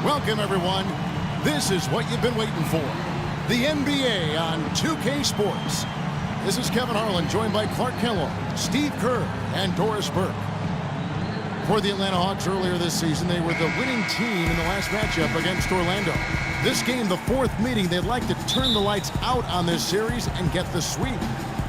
Welcome, everyone. This is what you've been waiting for. The NBA on 2K Sports. This is Kevin Harlan, joined by Clark Kellogg, Steve Kerr, and Doris Burke. For the Atlanta Hawks earlier this season, they were the winning team in the last matchup against Orlando. This game, the fourth meeting, they'd like to turn the lights out on this series and get the sweep.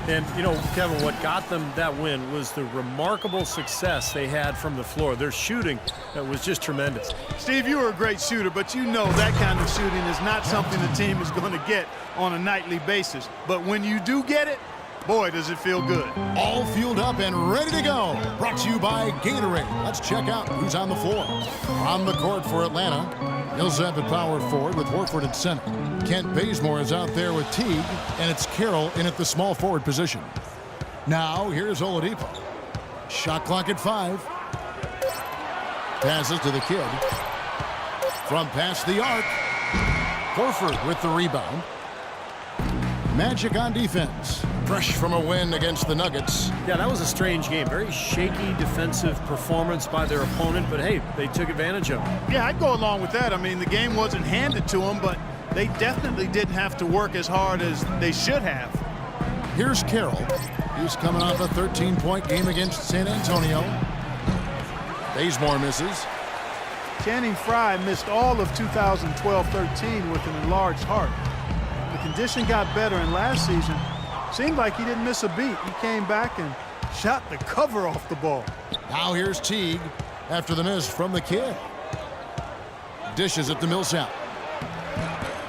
And, you know, Kevin, what got them that win was the remarkable success they had from the floor. Their shooting was just tremendous. Steve, you were a great shooter, but you know that kind of shooting is not something the team is going to get on a nightly basis. But when you do get it, boy, does it feel good. All fueled up and ready to go. Brought to you by Gatorade. Let's check out who's on the floor. On the court for Atlanta, Millsap at power forward with Horford at center. Kent Bazemore is out there with Teague, and it's Carroll in at the small forward position. Now, here's Oladipo. Shot clock at 5. Passes to the kid. From past the arc. Horford with the rebound. Magic on defense. Fresh from a win against the Nuggets. Yeah, that was a strange game. Very shaky defensive performance by their opponent, but hey, they took advantage of it. Yeah, I'd go along with that. I mean, the game wasn't handed to them, but they definitely didn't have to work as hard as they should have. Here's Carroll. He's coming off a 13-point game against San Antonio. Bazemore misses. Channing Frye missed all of 2012-13 with an enlarged heart. The condition got better, and last season seemed like he didn't miss a beat. He came back and shot the cover off the ball. Now here's Teague after the miss from the kid. Dishes it to Millsap.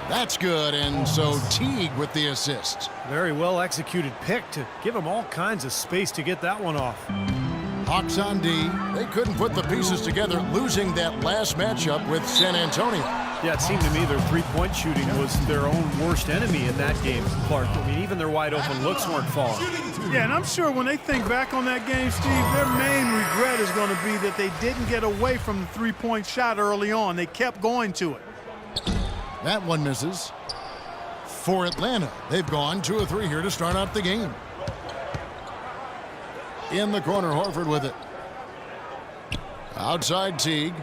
That's good, and so Teague with the assist. Very well executed pick to give him all kinds of space to get that one off. Hawks on D. They couldn't put the pieces together, losing that last matchup with San Antonio. Yeah, it seemed to me their three-point shooting was their own worst enemy in that game, Clark. I mean, even their wide-open looks weren't falling. Yeah, and I'm sure when they think back on that game, Steve, their main regret is going to be that they didn't get away from the three-point shot early on. They kept going to it. That one misses. For Atlanta, they've gone 2 of 3 here to start out the game. In the corner, Horford with it. Outside Teague.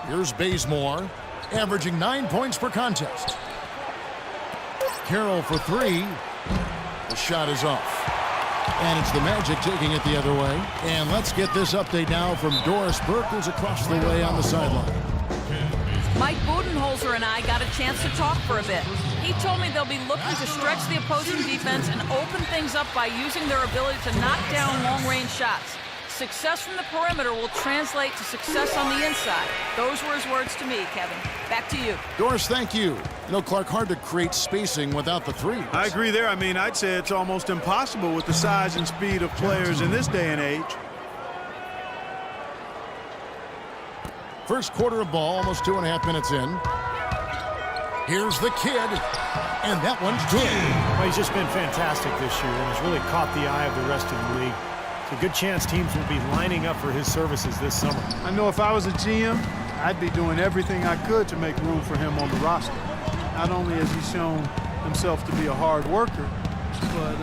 Here's Bazemore, averaging 9 points per contest. Carroll for 3. The shot is off. And it's the Magic taking it the other way. And let's get this update now from Doris Burke, who's across the way on the sideline. Mike Budenholzer and I got a chance to talk for a bit. He told me they'll be looking to stretch the opposing defense and open things up by using their ability to knock down long-range shots. Success from the perimeter will translate to success on the inside. Those were his words to me, Kevin. Back to you. Doris, thank you. You know, Clark, hard to create spacing without the threes. I agree there. I mean, I'd say it's almost impossible with the size and speed of players in this day and age. First quarter of ball, almost 2.5 minutes in. Here's the kid, and that one's good. Well, he's just been fantastic this year and has really caught the eye of the rest of the league. It's a good chance teams will be lining up for his services this summer. I know if I was a GM, I'd be doing everything I could to make room for him on the roster. Not only has he shown himself to be a hard worker, but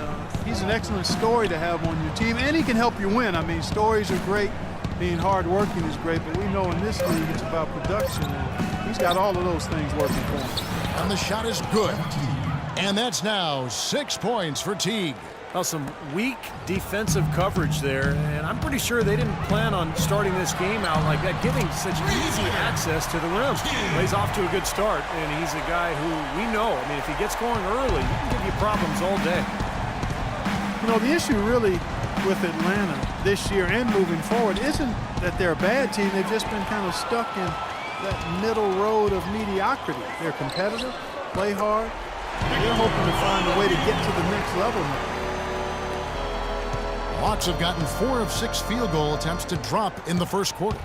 he's an excellent story to have on your team, and he can help you win. I mean, stories are great. Being hard-working is great, but we know in this league it's about production, and he's got all of those things working for him. And the shot is good. And that's now 6 points for Teague. Well, some weak defensive coverage there, and I'm pretty sure they didn't plan on starting this game out like that, giving such easy access to the rim. He's off to a good start, and he's a guy who we know, I mean, if he gets going early, he can give you problems all day. You know, the issue really with Atlanta this year and moving forward isn't that they're a bad team. They've just been kind of stuck in that middle road of mediocrity. They're competitive, play hard. They're hoping to find a way to get to the next level now. Hawks have gotten 4 of 6 field goal attempts to drop in the first quarter.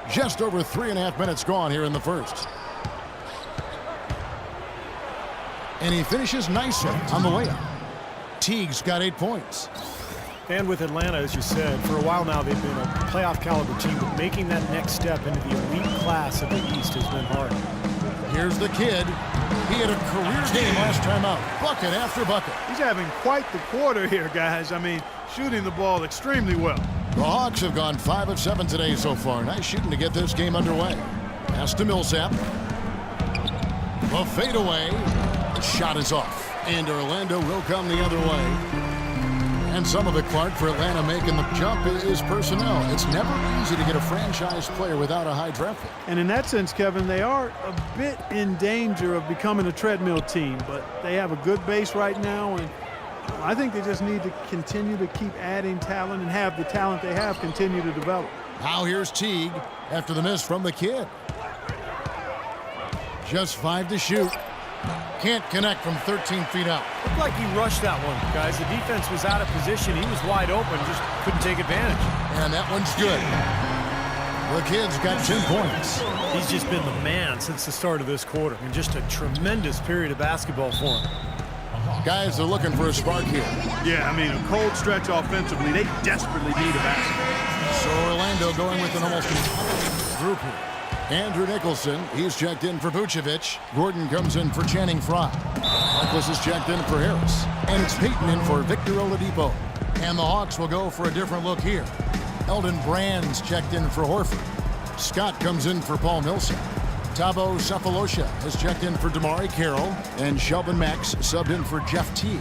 Just over 3.5 minutes gone here in the first. And he finishes nicely on the layup. Teague's got 8 points. And with Atlanta, as you said, for a while now they've been a playoff caliber team, but making that next step into the elite class of the East has been hard. Here's the kid. He had a career game last time out. Bucket after bucket. He's having quite the quarter here, guys. I mean, shooting the ball extremely well. The Hawks have gone 5 of 7 today so far. Nice shooting to get this game underway. Pass to Millsap. The fadeaway. The shot is off. And Orlando will come the other way. And some of it, Clark, for Atlanta making the jump is personnel. It's never easy to get a franchise player without a high draft pick. And in that sense, Kevin, they are a bit in danger of becoming a treadmill team, but they have a good base right now, and I think they just need to continue to keep adding talent and have the talent they have continue to develop. Now here's Teague after the miss from the kid. Just 5 to shoot. Can't connect from 13 feet out. Looked like he rushed that one, guys. The defense was out of position. He was wide open, just couldn't take advantage. And that one's good. The kid's got 10 points. He's just been the man since the start of this quarter. I mean, just a tremendous period of basketball for him. Guys are looking for a spark here. Yeah, I mean, a cold stretch offensively. They desperately need a basket. So Orlando going with an almost group here. Andrew Nicholson, he's checked in for Vucevic. Gordon comes in for Channing Frye. Harkless is checked in for Harris. And it's Payton in for Victor Oladipo. And the Hawks will go for a different look here. Eldon Brand's checked in for Horford. Scott comes in for Paul Millsap. Thabo Sefolosha has checked in for DeMarre Carroll. And Shelvin Max subbed in for Jeff Teague.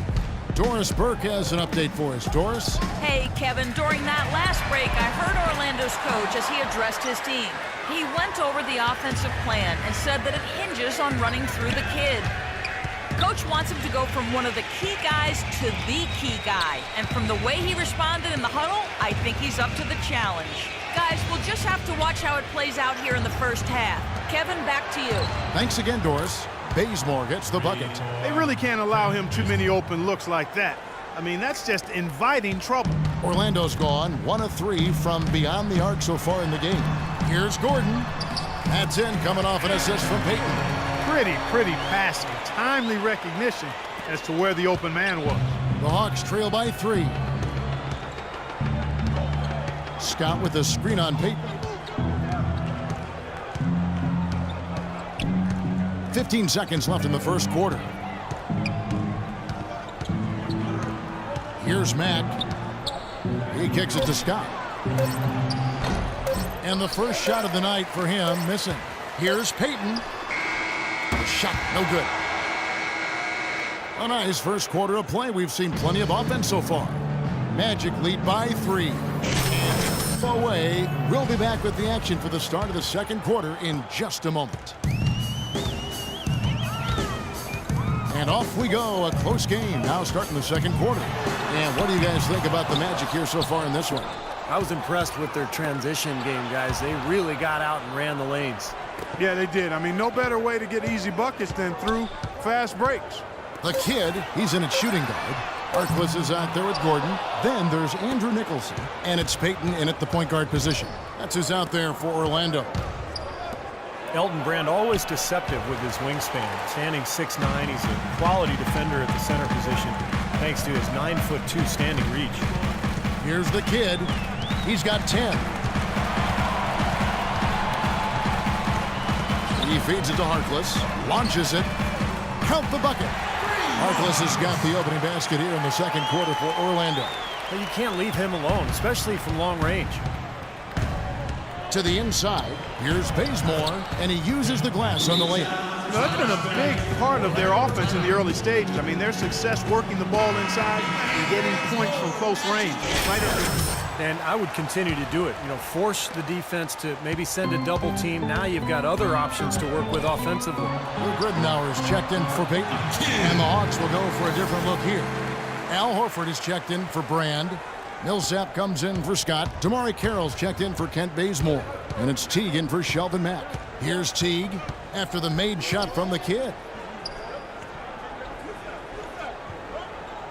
Doris Burke has an update for us. Doris? Hey, Kevin, during that last break, I heard Orlando's coach as he addressed his team. He went over the offensive plan and said that it hinges on running through the kid. Coach wants him to go from one of the key guys to the key guy. And from the way he responded in the huddle, I think he's up to the challenge. Guys, we'll just have to watch how it plays out here in the first half. Kevin, back to you. Thanks again, Doris. Bazemore gets the bucket. They really can't allow him too many open looks like that. I mean, that's just inviting trouble. Orlando's gone 1 of 3 from beyond the arc so far in the game. Here's Gordon. That's in, coming off an assist from Payton. Pretty passing. Timely recognition as to where the open man was. The Hawks trail by 3. Scott with a screen on Payton. 15 seconds left in the first quarter. Here's Mack. He kicks it to Scott. And the first shot of the night for him missing. Here's Payton. Shot no good. A nice first quarter of play. We've seen plenty of offense so far. Magic lead by 3. And away. We'll be back with the action for the start of the second quarter in just a moment. And off we go. A close game now starting the second quarter. And what do you guys think about the Magic here so far in this one? I was impressed with their transition game, guys. They really got out and ran the lanes. Yeah, they did. I mean, no better way to get easy buckets than through fast breaks. The kid, he's in at shooting guard. Harkless is out there with Gordon. Then there's Andrew Nicholson. And it's Payton in at the point guard position. That's who's out there for Orlando. Elton Brand always deceptive with his wingspan. Standing 6'9", he's a quality defender at the center position, thanks to his 9'2" standing reach. Here's the kid. He's got 10. He feeds it to Harkless. Launches it. Count the bucket. Harkless has got the opening basket here in the second quarter for Orlando. But you can't leave him alone, especially from long range. To the inside, here's Bazemore, and he uses the glass on the layup. You know, that's been a big part of their offense in the early stages. I mean, their success working the ball inside and getting points from close range. Right at the... And I would continue to do it. You know, force the defense to maybe send a double team. Now you've got other options to work with offensively. Lou Griddenauer's checked in for Payton. And the Hawks will go for a different look here. Al Horford is checked in for Brand. Millsap comes in for Scott. DeMarre Carroll's checked in for Kent Bazemore. And it's Teague in for Shelvin Mack. Here's Teague after the made shot from the kid.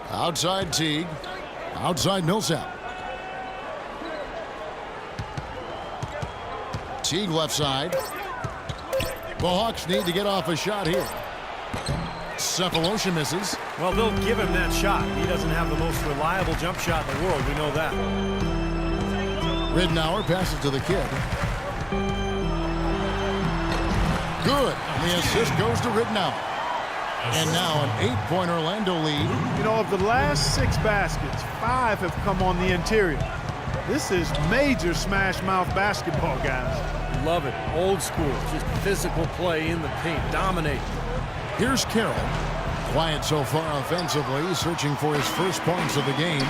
Outside Teague. Outside Millsap. Teague left side. The Hawks need to get off a shot here. Sefolosha misses. Well, they'll give him that shot. He doesn't have the most reliable jump shot in the world. We know that. Ridnour passes to the kid. Good. And the assist goes to Ridnour. And now an 8-point Orlando lead. You know, of the last 6 baskets, 5 have come on the interior. This is major smash mouth basketball, guys. Love it. Old school. Just physical play in the paint. Dominate. Here's Carroll. Quiet so far offensively, searching for his first points of the game.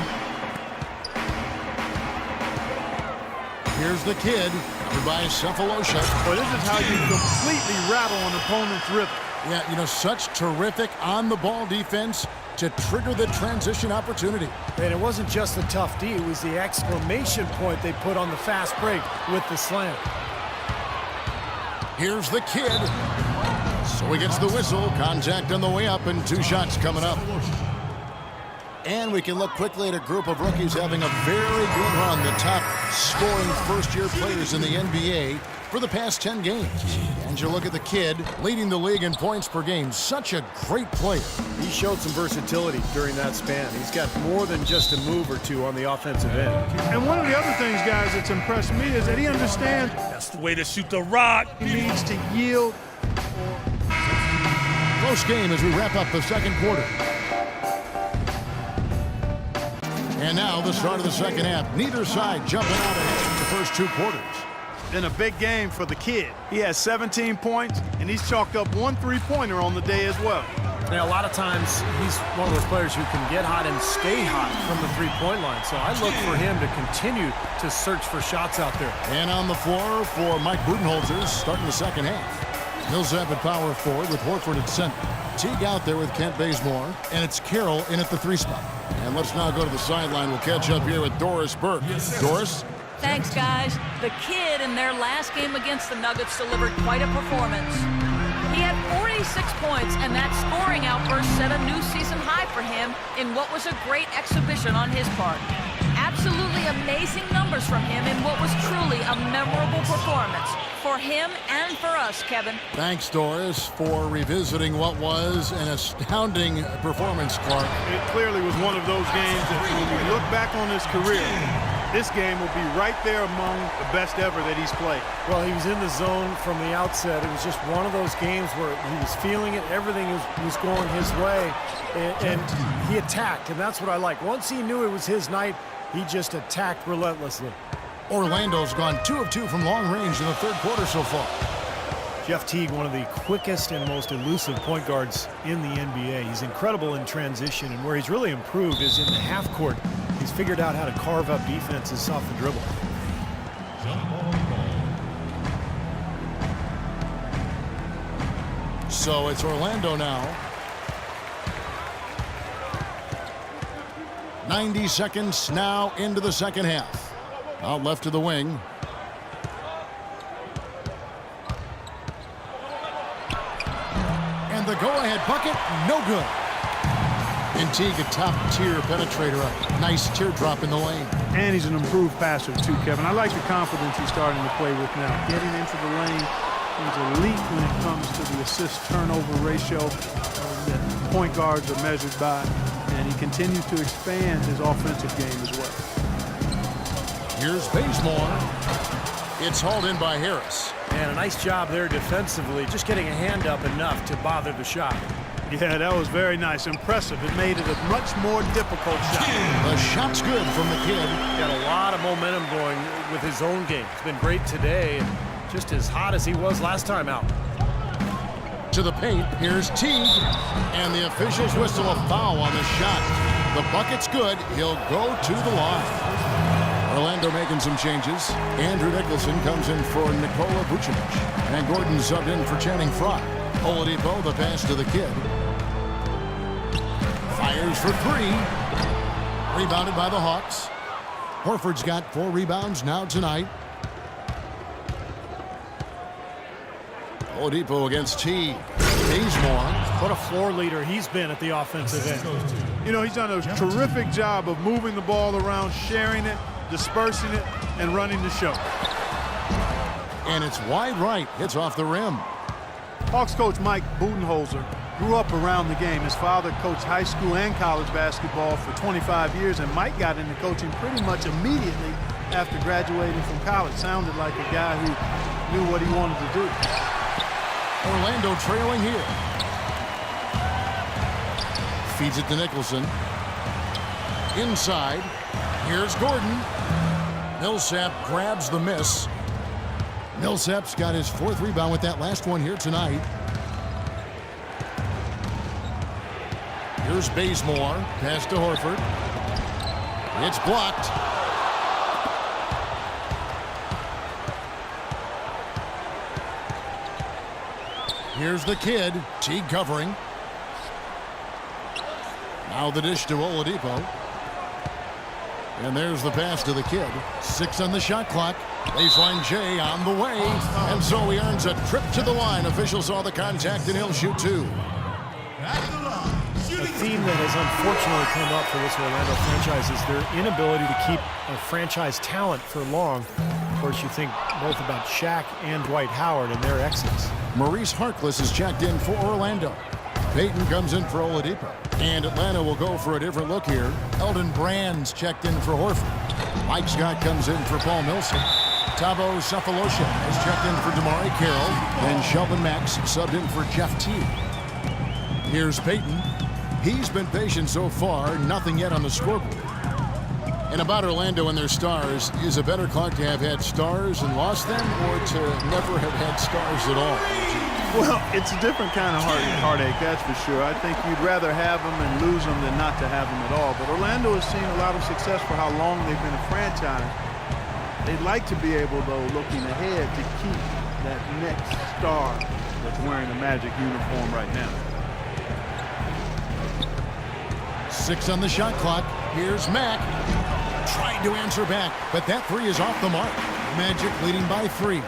Here's the kid, covered by Cephalosha. Well, this is how you completely rattle an opponent's rhythm. Yeah, you know, such terrific on-the-ball defense to trigger the transition opportunity. And it wasn't just the tough D, it was the exclamation point they put on the fast break with the slam. Here's the kid. So he gets the whistle. Contact on the way up and 2 shots coming up. And we can look quickly at a group of rookies having a very good run. The top scoring first-year players in the NBA for the past 10 games. And you look at the kid leading the league in points per game. Such a great player. He showed some versatility during that span. He's got more than just a move or two on the offensive end. And one of the other things, guys, that's impressed me is that he understands That's the way to shoot the rock. he needs to yield. Close game as we wrap up the second quarter. And now the start of the second half. Neither side jumping out ahead the first 2 quarters. In a big game for the kid. He has 17 points, and he's chalked up 1 3-pointer on the day as well. Now, a lot of times, he's one of those players who can get hot and stay hot from the three-point line. So I look for him to continue to search for shots out there. And on the floor for Mike Budenholzer starting the second half. Millsap at power forward with Horford at center. Teague out there with Kent Bazemore, and it's Carroll in at the 3 spot. And let's now go to the sideline. We'll catch up here with Doris Burke. Doris? Thanks, guys. The kid in their last game against the Nuggets delivered quite a performance. He had 46 points, and that scoring outburst set a new season high for him in what was a great exhibition on his part. Absolutely amazing numbers from him in what was truly a memorable performance for him and for us, Kevin. Thanks, Doris, for revisiting what was an astounding performance, Clark. It clearly was one of those games that when you look back on his career, this game will be right there among the best ever that he's played. Well, he was in the zone from the outset. It was just one of those games where he was feeling it. Everything was going his way, and he attacked, and that's what I like. Once he knew it was his night, he just attacked relentlessly. Orlando's gone 2 of 2 from long range in the third quarter so far. Jeff Teague, one of the quickest and most elusive point guards in the NBA. He's incredible in transition, and where he's really improved is in the half court. He's figured out how to carve up defenses off the dribble. So it's Orlando now. 90 seconds now into the second half. Out left to the wing. And the go-ahead bucket, no good. And Teague, a top-tier penetrator, a nice teardrop in the lane. And he's an improved passer, too, Kevin. I like the confidence he's starting to play with now. Getting into the lane, he's elite when it comes to the assist-turnover ratio that point guards are measured by. And he continues to expand his offensive game as well. Here's Bazemore. It's hauled in by Harris. And a nice job there defensively, just getting a hand up enough to bother the shot. Yeah, that was very nice. Impressive. It made it a much more difficult shot. The shot's good from the kid. Got a lot of momentum going with his own game. It's been great today, and just as hot as he was last time out. To the paint, here's Teague. And the officials whistle a foul on the shot. The bucket's good. He'll go to the line. Orlando making some changes. Andrew Nicholson comes in for Nikola Vucevic. And Gordon subbed in for Channing Frye. Oladipo, the pass to the kid. Fires for 3. Rebounded by the Hawks. Horford's got 4 rebounds now tonight. Oladipo against Teague. Bazemore. What a floor leader he's been at the offensive end. You know, he's done a terrific job of moving the ball around, sharing it, dispersing it, and running the show. And it's wide right. Hits off the rim. Hawks coach Mike Budenholzer grew up around the game. His father coached high school and college basketball for 25 years, and Mike got into coaching pretty much immediately after graduating from college. Sounded like a guy who knew what he wanted to do. Orlando trailing here. feeds it to Nicholson. Inside. Here's Gordon. Millsap grabs the miss. Millsap's got his 4th rebound with that last one here tonight. Here's Bazemore. Pass to Horford. It's blocked. Here's the kid. Teague covering. Now the dish to Oladipo. And there's the pass to the kid. 6 on the shot clock. Baseline J on the way. And so he earns a trip to the line. Officials saw the contact and he'll shoot 2. A theme that has unfortunately come up for this Orlando franchise is their inability to keep a franchise talent for long. Of course, you think both about Shaq and Dwight Howard and their exits. Maurice Harkless is checked in for Orlando. Payton comes in for Oladipo. And Atlanta will go for a different look here. Elton Brand's checked in for Horford. Mike Scott comes in for Paul Millsap. Thabo Sefolosha is checked in for DeMarre Carroll. Then Shelvin Max subbed in for Jeff Teague. Here's Payton. He's been patient so far, nothing yet on the scoreboard. And about Orlando and their stars, is it better, Clark, to have had stars and lost them, or to never have had stars at all? Well, it's a different kind of heartache, that's for sure. I think you'd rather have them and lose them than not to have them at all. But Orlando has seen a lot of success for how long they've been a franchise. They'd like to be able, though, looking ahead, to keep that next star that's wearing the Magic uniform right now. 6 on the shot clock. Here's Mack. Tried to answer back, but that 3 is off the mark. Magic leading by 3.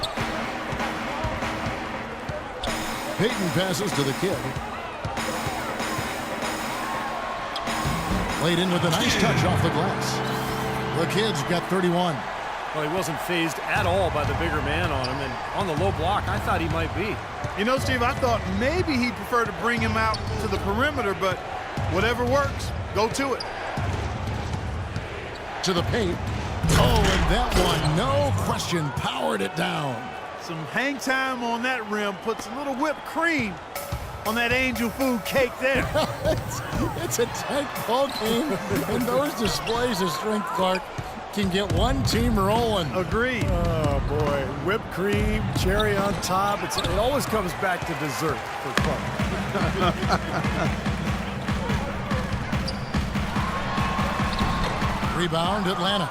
Payton passes to the kid. Laid in with a nice touch off the glass. The kid's got 31. Well, he wasn't phased at all by the bigger man on him, and on the low block, I thought he might be. You know, Steve, I thought maybe he'd prefer to bring him out to the perimeter, but whatever works, go to it. To the paint. Oh, and that one, no question, powered it down. Some hang time on that rim puts a little whipped cream on that angel food cake there. It's a tight ball game, and those displays of strength, Clark, can get one team rolling. Agreed. Oh, boy. Whipped cream, cherry on top. It always comes back to dessert for Clark. Rebound, Atlanta.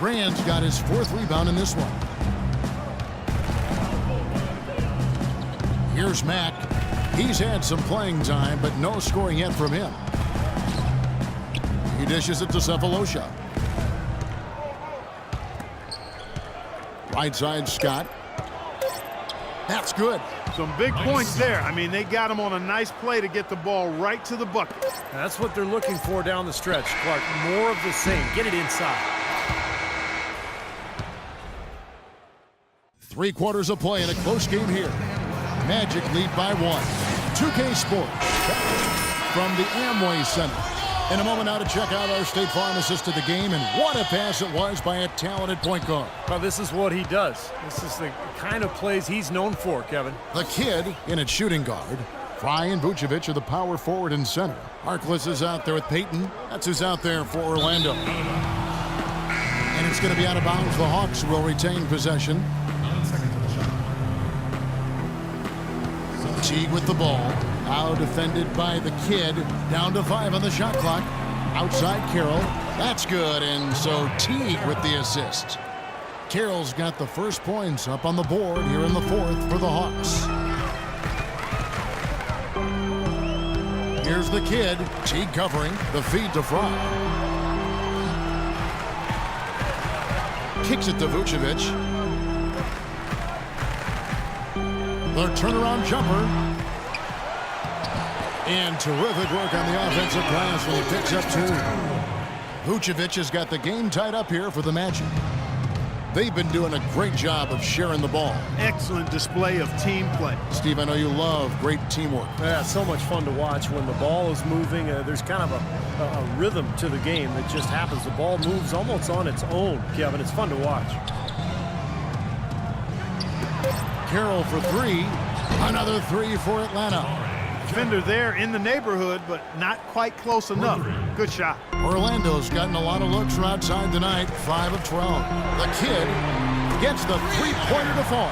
Brand's got his 4th rebound in this one. Here's Mack. He's had some playing time, but no scoring yet from him. He dishes it to Sefolosha. Right side, Scott. That's good. Some big points there. I mean, they got him on a nice play to get the ball right to the bucket. That's what they're looking for down the stretch, Clark. More of the same. Get it inside. 3 quarters of play in a close game here. Magic lead by 1. 2K Sports from the Amway Center. In a moment now to check out our State Farm assist to the game, and what a pass it was by a talented point guard. Well, this is what he does. This is the kind of plays he's known for, Kevin. The kid in at shooting guard. Fry and Vucevic are the power forward and center. Harkless is out there with Payton. That's who's out there for Orlando. And it's going to be out of bounds. The Hawks will retain possession. Teague with the ball. Now defended by the kid. Down to 5 on the shot clock. Outside Carroll. That's good. And so Teague with the assist. Carroll's got the first points up on the board here in the 4th for the Hawks. Here's the kid. Teague covering. The feed to Fry. Kicks it to Vucevic. The turnaround jumper. And terrific work on the offensive glass when he picks up 2. Vucevic has got the game tied up here for the Magic. They've been doing a great job of sharing the ball. Excellent display of team play. Steve, I know you love great teamwork. Yeah, so much fun to watch when the ball is moving. There's kind of a rhythm to the game that just happens. The ball moves almost on its own, Kevin. It's fun to watch. Carroll for 3. Another 3 for Atlanta. Defender there in the neighborhood, but not quite close enough. Good shot. Orlando's gotten a lot of looks from outside tonight, 5 of 12. The kid gets the three-pointer to fall.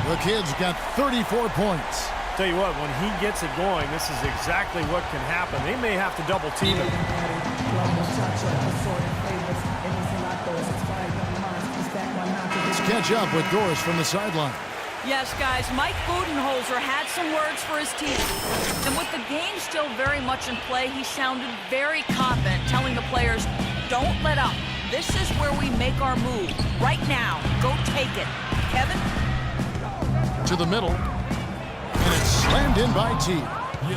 The kid's got 34 points. Tell you what, when he gets it going, this is exactly what can happen. They may have to double team him. Let's catch up with Doris from the sideline. Yes, guys, Mike Budenholzer had some words for his team. And with the game still very much in play, he sounded very confident, telling the players, don't let up. This is where we make our move. Right now, go take it. Kevin? To the middle. And it's slammed in by T.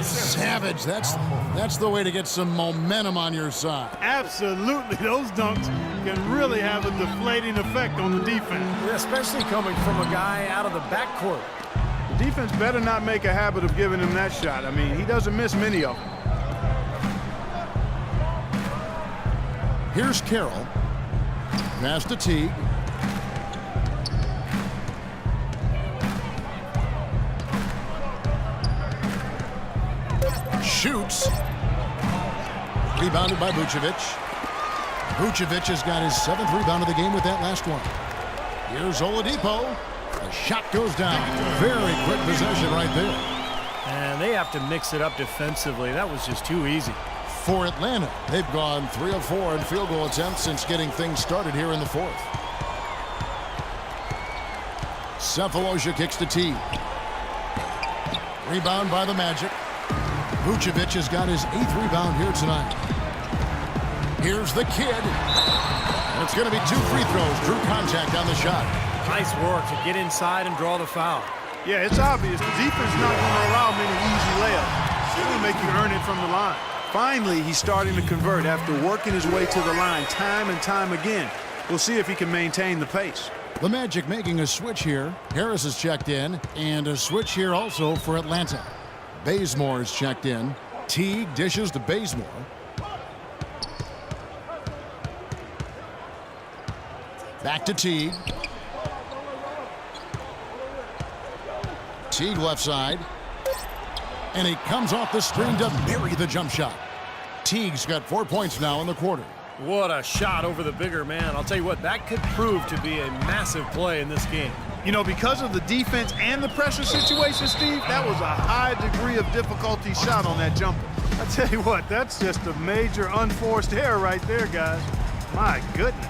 Savage, that's the way to get some momentum on your side. Absolutely. Those dunks can really have a deflating effect on the defense. Especially coming from a guy out of the backcourt. The defense better not make a habit of giving him that shot. I mean, he doesn't miss many of them. Here's Carroll. Pass to Teague. Shoots. Rebounded by Vucevic. Vucevic has got his 7th rebound of the game with that last one. Here's Oladipo. The shot goes down. Very quick possession right there. And they have to mix it up defensively. That was just too easy. For Atlanta, they've gone 3 of 4 in field goal attempts since getting things started here in the 4th. Sefolosha kicks to T. Rebound by the Magic. Vucevic has got his 8th rebound here tonight. Here's the kid. And it's going to be 2 free throws. Drew contact on the shot. Nice work to get inside and draw the foul. Yeah, it's obvious. The defense not going to allow many easy layups. It's going to make you earn it from the line. Finally, he's starting to convert after working his way to the line time and time again. We'll see if he can maintain the pace. The Magic making a switch here. Harris has checked in, and a switch here also for Atlanta. Bazemore is checked in. Teague dishes to Bazemore. Back to Teague. Teague left side. And he comes off the screen to bury the jump shot. Teague's got 4 points now in the quarter. What a shot over the bigger man. I'll tell you what, that could prove to be a massive play in this game. You know, because of the defense and the pressure situation, Steve, that was a high degree of difficulty shot on that jumper. I tell you what, that's just a major unforced error right there, guys. My goodness.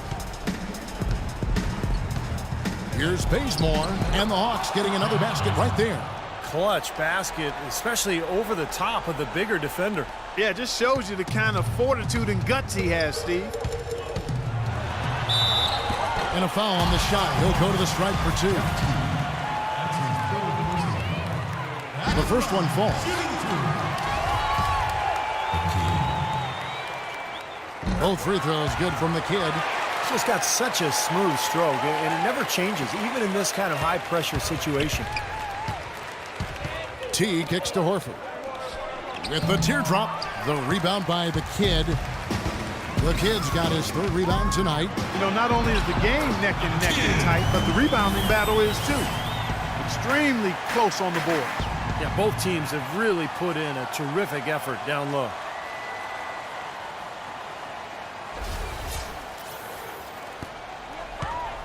Here's Bazemore, and the Hawks getting another basket right there. Clutch basket, especially over the top of the bigger defender. Yeah, it just shows you the kind of fortitude and guts he has, Steve. And a foul on the shot. He'll go to the stripe for 2. The first one falls. Both free throws good from the kid. He's just got such a smooth stroke, and it never changes, even in this kind of high-pressure situation. T kicks to Horford. With the teardrop, the rebound by the kid. The kid's got his 3rd rebound tonight. You know, not only is the game neck and tight, but the rebounding battle is too. Extremely close on the boards. Yeah, both teams have really put in a terrific effort down low.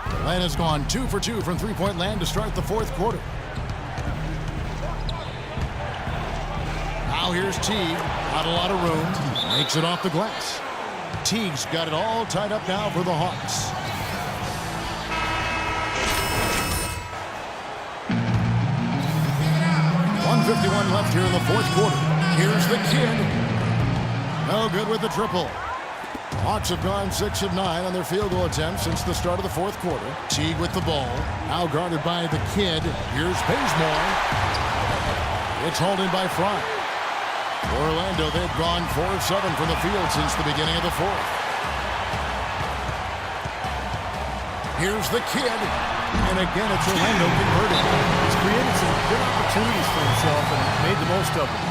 Atlanta's gone 2 for 2 from three-point land to start the 4th quarter. Now here's Teague. Not a lot of room. Makes it off the glass. Teague's got it all tied up now for the Hawks. .151 left here in the 4th quarter. Here's the kid. No good with the triple. Hawks have gone 6 of 9 on their field goal attempts since the start of the 4th quarter. Teague with the ball. Now guarded by the kid. Here's Bazemore. It's hauled in by Fry. For Orlando, they've gone 4 of 7 from the field since the beginning of the 4th. Here's the kid. And again, it's Orlando converting. He's created some good opportunities for himself and made the most of them.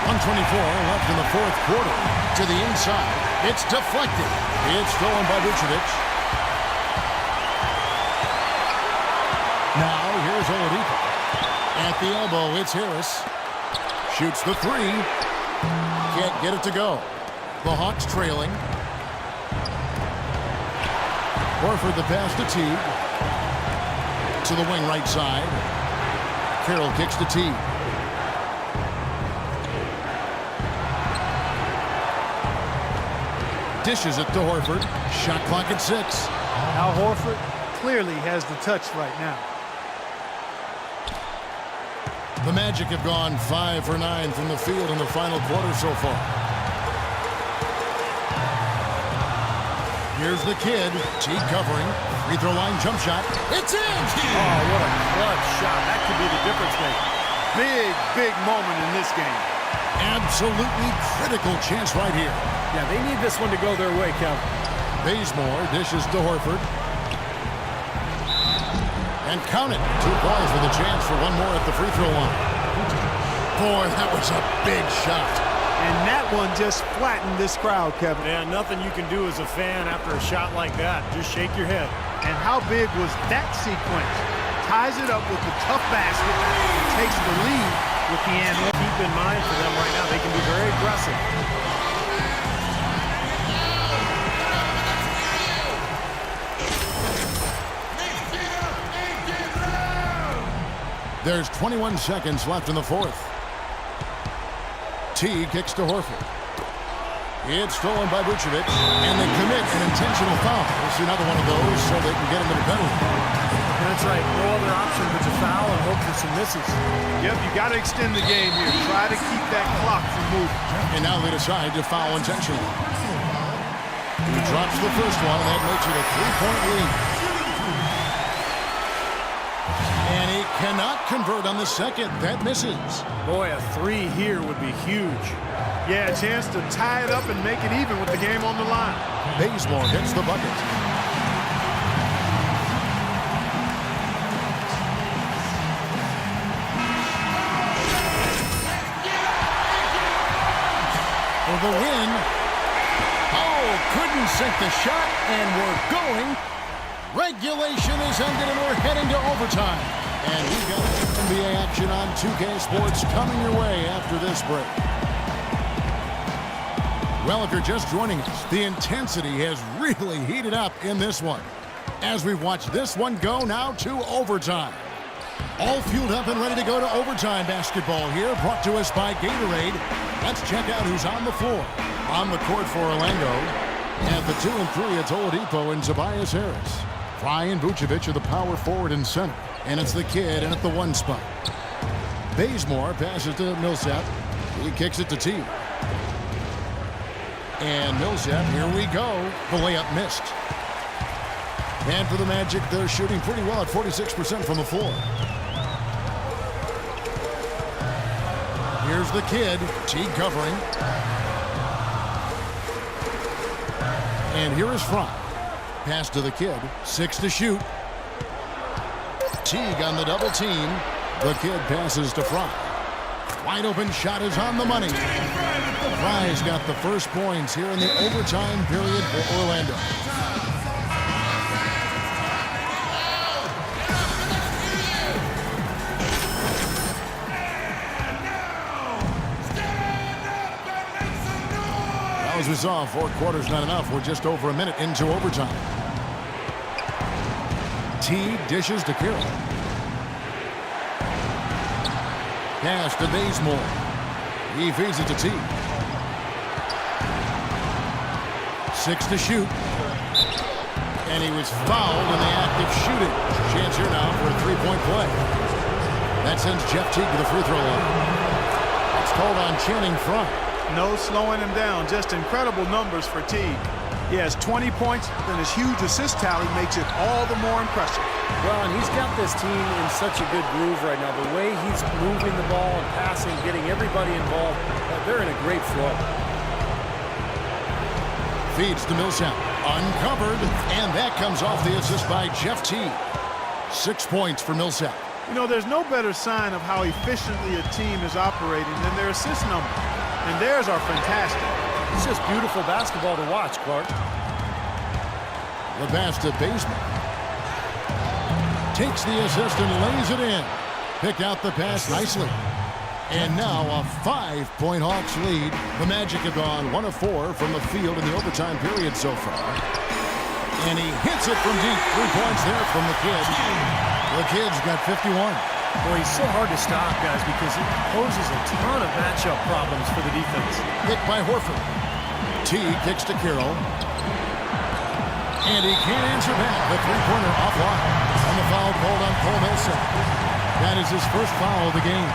.124 left in the 4th quarter. To the inside. It's deflected. It's stolen by Vucevic. Now here's Oladipo. At the elbow, it's Harris. Shoots the three. Can't get it to go. The Hawks trailing. Horford the pass to Teague. To the wing right side. Carroll kicks to Teague. Dishes it to Horford. Shot clock at 6. Al Horford clearly has the touch right now. The Magic have gone 5 for 9 from the field in the final quarter so far. Here's the kid. Teague covering. Free throw line jump shot. It's in! Oh, what a clutch shot. That could be the difference maker. Big moment in this game. Absolutely critical chance right here. Yeah, they need this one to go their way, Kevin. Bazemore dishes to Horford. And count it. 2 balls with a chance for one more at the free throw line. Boy, that was a big shot. And that one just flattened this crowd, Kevin. Yeah, nothing you can do as a fan after a shot like that. Just shake your head. And how big was that sequence? Ties it up with the tough basket and takes the lead with the end. Keep in mind for them right now, they can be very aggressive. There's 21 seconds left in the fourth. Teague kicks to Horford. It's stolen by Vucevic, and they commit an intentional foul. We'll see another one of those so they can get him to the penalty. That's right. No other option but to foul and hope for some misses. Yep, you got to extend the game here. Try to keep that clock from moving. And now they decide to foul intentionally. He drops the first one, and that makes it a 3-point lead. And he cannot convert on the second. That misses. Boy, a 3 here would be huge. Yeah, a chance to tie it up and make it even with the game on the line. Bazemore hits the bucket. For the win. Oh, couldn't sink the shot, and we're going. Regulation is ended, and we're heading to overtime. And we've got NBA action on 2K Sports coming your way after this break. Well, if you're just joining us, the intensity has really heated up in this one. As we watch this one go now to overtime. All fueled up and ready to go to overtime basketball here, brought to us by Gatorade. Let's check out who's on the floor. On the court for Orlando. At the 2 and 3, it's Oladipo and Tobias Harris. Fry and Vucevic are the power forward and center. And it's the kid in at the 1 spot. Bazemore passes to Millsap. He kicks it to Teague. And Millsap, here we go. The layup missed. And for the Magic, they're shooting pretty well at 46% from the floor. Here's the kid. Teague covering. And here is Fry. Pass to the kid. 6 to shoot. Teague on the double team. The kid passes to Fry. Wide open shot is on the money. Fry's got the first points here in the overtime period for Orlando. As we saw, 4 quarters not enough. We're just over a minute into overtime. Teague dishes to Carroll. Pass to Bazemore. He feeds it to Teague. 6 to shoot. And he was fouled in the act of shooting. Chance here now for a 3-point play. That sends Jeff Teague to the free throw line. It's called on Channing Frye. No slowing him down. Just incredible numbers for Teague. He has 20 points, and his huge assist tally makes it all the more impressive. Well, and he's got this team in such a good groove right now. The way he's moving the ball and passing, getting everybody involved, they're in a great flow. Feeds to Millsap. Uncovered, and that comes off the assist by Jeff Teague. 6 points for Millsap. You know, there's no better sign of how efficiently a team is operating than their assist number. And theirs are fantastic. It's just beautiful basketball to watch, Clark. The pass to Bazemore. takes the assist and lays it in. Picked out the pass nicely. And now a 5-point Hawks lead. The Magic have gone 1 of 4 from the field in the overtime period so far. And he hits it from deep. 3 points there from the kid. The kid's got 51. Boy, he's so hard to stop, guys, because he poses a ton of matchup problems for the defense. Hit by Horford. T kicks to Carroll. And he can't answer back. The three-pointer offline. And the foul called on Cole Millsap. That is his first foul of the game.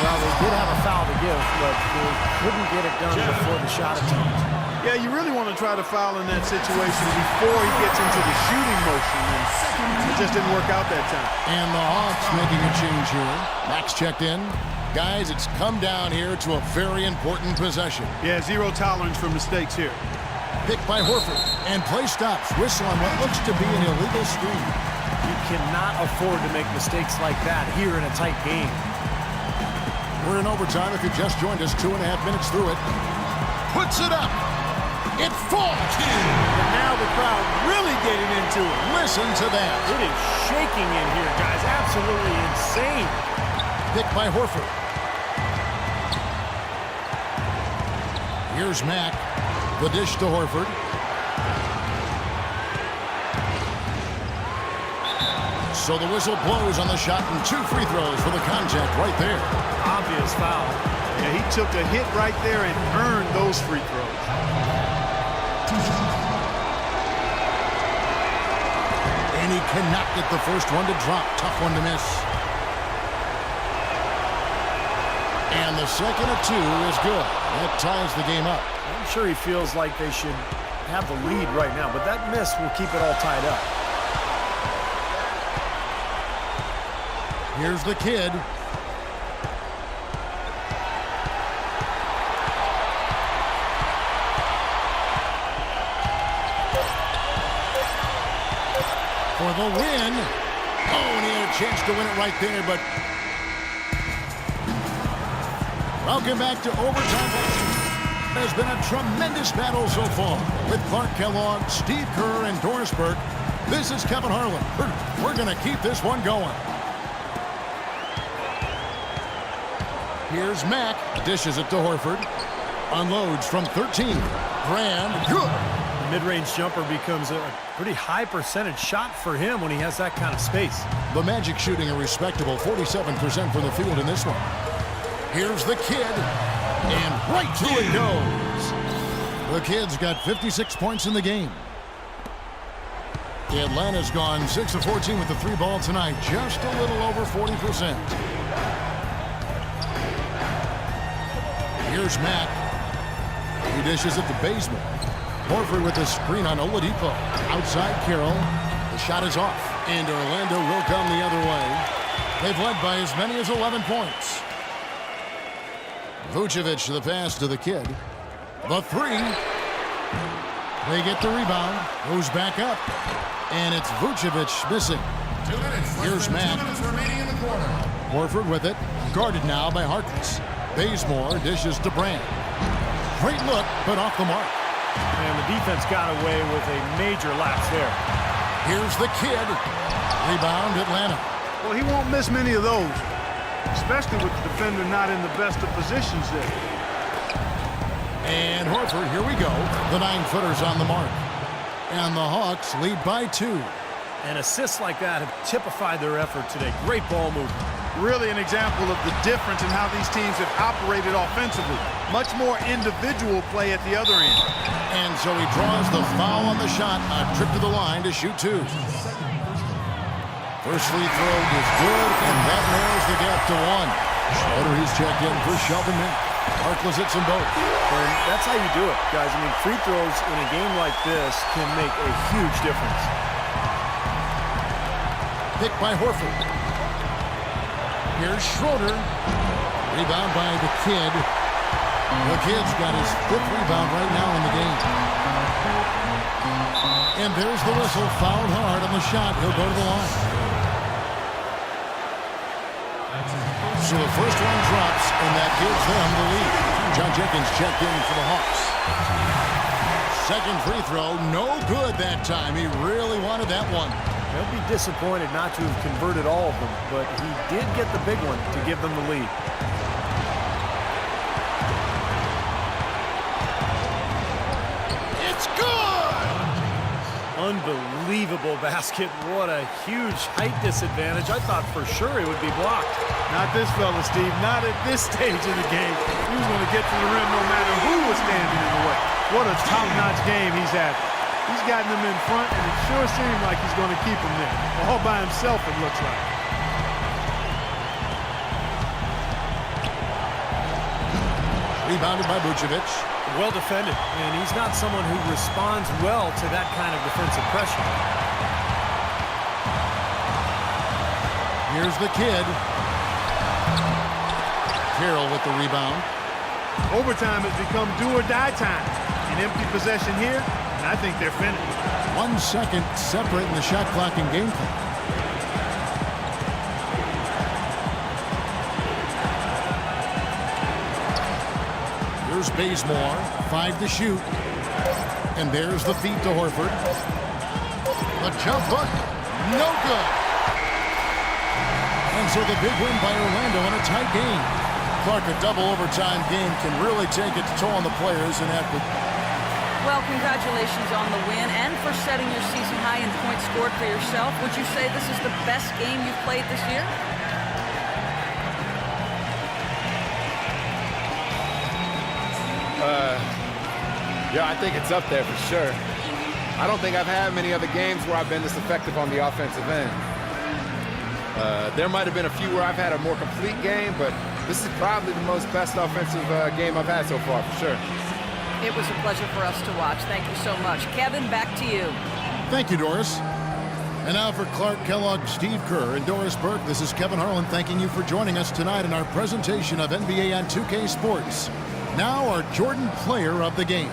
Well, they did have a foul to give, but they couldn't get it done before the shot attempt. Yeah, you really want to try to foul in that situation before he gets into the shooting motion, and it just didn't work out that time. And the Hawks making a change here. Max checked in. Guys, it's come down here to a very important possession. Yeah, zero tolerance for mistakes here. Picked by Horford. And play stops. Whistle on what looks to be an illegal screen. You cannot afford to make mistakes like that here in a tight game. We're in overtime. If you just joined us, 2.5 minutes through it. Puts it up. It falls. And now the crowd really getting into it. Listen to that. It is shaking in here, guys. Absolutely insane. Picked by Horford. Here's Mack. The dish to Horford. So the whistle blows on the shot and 2 free throws for the contact right there. Obvious foul. Yeah, he took a hit right there and earned those free throws. And he cannot get the first one to drop. Tough one to miss. And the second of 2 is good. That ties the game up. I'm sure he feels like they should have the lead right now, but that miss will keep it all tied up. Here's the kid. For the win. Oh, and he had a chance to win it right there, but welcome back to overtime. There's been a tremendous battle so far with Clark Kellogg, Steve Kerr, and Doris Burke. This is Kevin Harlan. We're going to keep this one going. Here's Mack. Dishes it to Horford. Unloads from 13. Grand. Good. The mid-range jumper becomes a pretty high percentage shot for him when he has that kind of space. The Magic shooting a respectable 47% from the field in this one. Here's the kid. And right through it goes. The kid's got 56 points in the game. Atlanta's gone 6 of 14 with the 3-ball tonight. Just a little over 40%. Here's Mack. He dishes it to Bazemore. Horford with a screen on Oladipo. Outside Carroll. The shot is off. And Orlando will come the other way. They've led by as many as 11 points. Vucevic the pass to the kid. The 3. They get the rebound. Goes back up. And it's Vucevic missing. Here's Mack. Horford with it. Guarded now by Harkless. Bazemore dishes to Brand. Great look, but off the mark. And the defense got away with a major lapse there. Here's the kid. Rebound Atlanta. Well, he won't miss many of those, especially with the defender not in the best of positions there. And Horford, here we go. The 9-footer's on the mark. And the Hawks lead by 2. And assists like that have typified their effort today. Great ball movement. Really an example of the difference in how these teams have operated offensively. Much more individual play at the other end. And so he draws the foul on the shot. A trip to the line to shoot 2. First free throw is good, and that narrows the gap to 1. Schroeder, he's checked in for Shelvin. Harkless hits them both. And that's how you do it, guys. I mean, free throws in a game like this can make a huge difference. Picked by Horford. Here's Schroeder. Rebound by the kid. The kid's got his 5th rebound right now in the game. And there's the whistle. Fouled hard on the shot. He'll go to the line. So the first one drops, and that gives them the lead. John Jenkins checked in for the Hawks. Second free throw, no good that time. He really wanted that one. They'll be disappointed not to have converted all of them, but he did get the big one to give them the lead. It's good! Unbelievable basket. What a huge height disadvantage. I thought for sure it would be blocked. Not this fella, Steve. Not at this stage of the game. He was going to get to the rim no matter who was standing in the way. What a top-notch game he's having. He's gotten them in front, and it sure seems like he's going to keep them there. All by himself, it looks like. Rebounded by Vucevic. Well defended, and he's not someone who responds well to that kind of defensive pressure. Here's the kid. Carroll with the rebound. Overtime has become do-or-die time. An empty possession here, and I think they're finished. 1 second separating the shot clock and game clock. Here's Bazemore, 5 to shoot. And there's the feed to Horford. A jump hook, no good. And so the big win by Orlando in a tight game. Clark, a double overtime game can really take its toll on the players and have to... Well, congratulations on the win and for setting your season high in points scored for yourself. Would you say this is the best game you've played this year? Yeah, I think it's up there for sure. I don't think I've had many other games where I've been this effective on the offensive end. There might have been a few where I've had a more complete game, but this is probably the most best offensive game I've had so far, for sure. It was a pleasure for us to watch. Thank you so much. Kevin, back to you. Thank you, Doris. And now for Clark Kellogg, Steve Kerr, and Doris Burke, this is Kevin Harlan thanking you for joining us tonight in our presentation of NBA on 2K Sports. Now our Jordan Player of the Game.